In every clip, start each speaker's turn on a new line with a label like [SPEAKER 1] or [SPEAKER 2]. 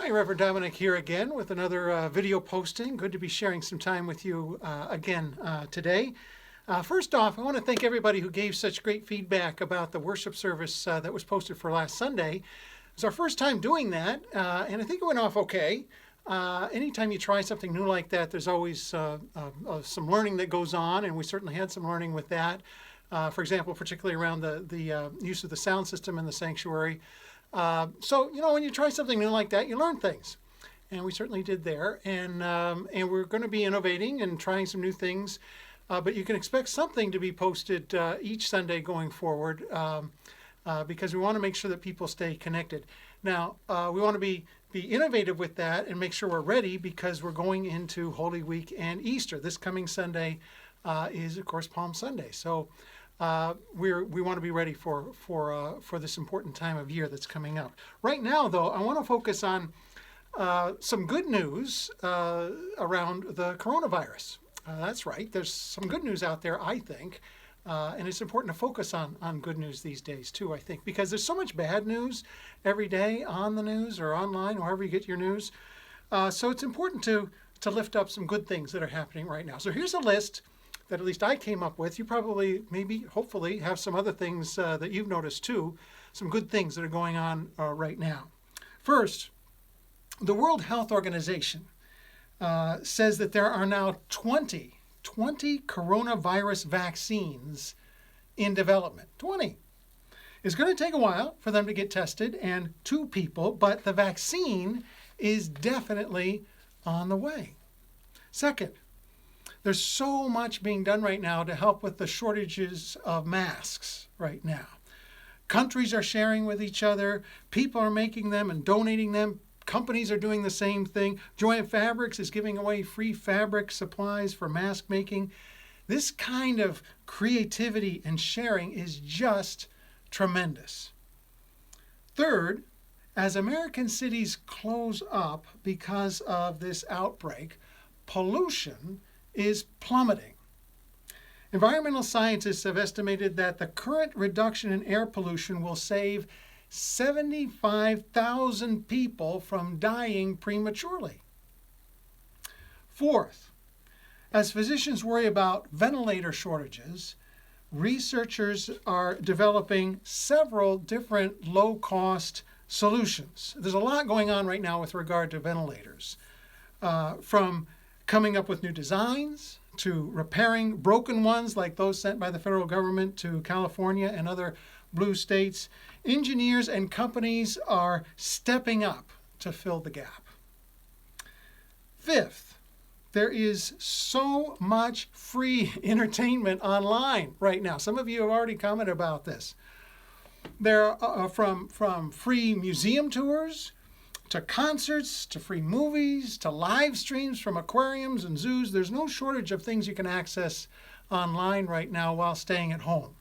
[SPEAKER 1] Hi, Reverend Dominic here again with another video posting. Good to be sharing some time with you again today. First off, I want to thank everybody who gave such great feedback about the worship service that was posted for last Sunday. It was our first time doing that, and I think it went off okay. Anytime you try something new like that, there's always some learning that goes on, and we certainly had some learning with that. For example, particularly around the use of the sound system in the sanctuary. So, when you try something new like that, you learn things. And we certainly did there. And we're going to be innovating and trying some new things. But you can expect something to be posted each Sunday going forward because we want to make sure that people stay connected. Now, we want to be innovative with that and make sure we're ready because we're going into Holy Week and Easter. This coming Sunday is, of course, Palm Sunday. So we want to be ready for this important time of year that's coming up. Right now, though, I want to focus on some good news around the coronavirus. That's right. There's some good news out there, I think, and it's important to focus on good news these days too, I think, because there's so much bad news every day on the news or online, or wherever you get your news. So it's important to lift up some good things that are happening right now. So here's a list that at least I came up with. You probably, maybe, hopefully, have some other things that you've noticed too, some good things that are going on right now. First, the World Health Organization says that there are now 20 coronavirus vaccines in development. 20. It's going to take a while for them to get tested and to people, but the vaccine is definitely on the way. Second, there's so much being done right now to help with the shortages of masks right now. Countries are sharing with each other. People are making them and donating them. Companies are doing the same thing. Joann Fabrics is giving away free fabric supplies for mask making. This kind of creativity and sharing is just tremendous. Third, as American cities close up because of this outbreak, pollution is plummeting. Environmental scientists have estimated that the current reduction in air pollution will save 75,000 people from dying prematurely. Fourth, as physicians worry about ventilator shortages, researchers are developing several different low-cost solutions. There's a lot going on right now with regard to ventilators, from coming up with new designs to repairing broken ones like those sent by the federal government to California and other blue states. Engineers and companies are stepping up to fill the gap. Fifth, there is so much free entertainment online right now. Some of you have already commented about this. There are from free museum tours to concerts, to free movies, to live streams from aquariums and zoos. There's no shortage of things you can access online right now while staying at home.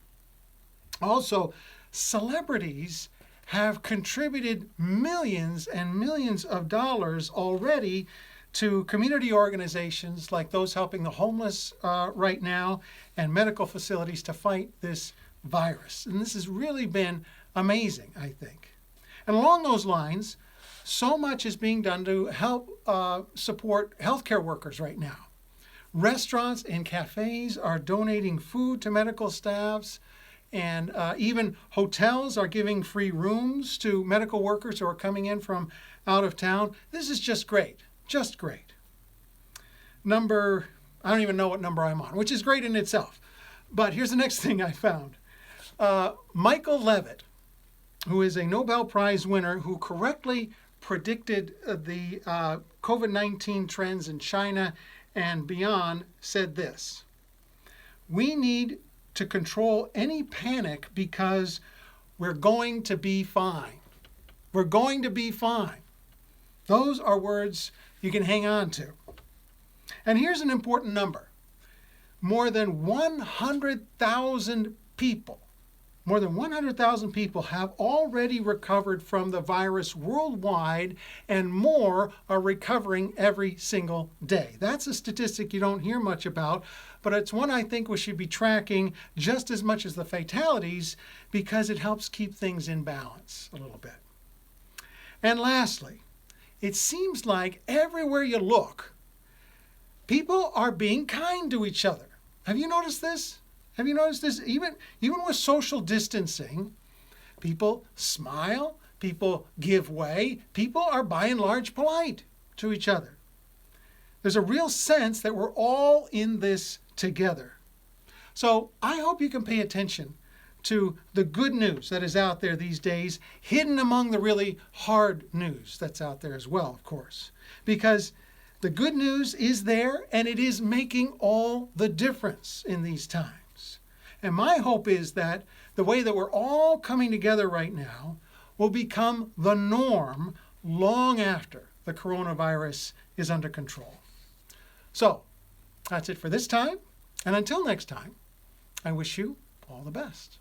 [SPEAKER 1] Also, celebrities have contributed millions and millions of dollars already to community organizations like those helping the homeless right now and medical facilities to fight this virus. And this has really been amazing, I think. And along those lines, so much is being done to help support healthcare workers right now. Restaurants and cafes are donating food to medical staffs, and even hotels are giving free rooms to medical workers who are coming in from out of town. This is just great, just great. I don't even know what number I'm on, which is great in itself. But here's the next thing I found. Michael Levitt, who is a Nobel Prize winner who correctly predicted the COVID-19 trends in China and beyond, said this: "We need to control any panic because we're going to be fine. We're going to be fine." Those are words you can hang on to. And here's an important number. More than 100,000 people have already recovered from the virus worldwide, and more are recovering every single day. That's a statistic you don't hear much about, but it's one I think we should be tracking just as much as the fatalities because it helps keep things in balance a little bit. And lastly, it seems like everywhere you look, people are being kind to each other. Have you noticed this? Have you noticed this? Even with social distancing, people smile, people give way, people are by and large polite to each other. There's a real sense that we're all in this together. So I hope you can pay attention to the good news that is out there these days, hidden among the really hard news that's out there as well, of course. Because the good news is there, and it is making all the difference in these times. And my hope is that the way that we're all coming together right now will become the norm long after the coronavirus is under control. So, that's it for this time. And until next time, I wish you all the best.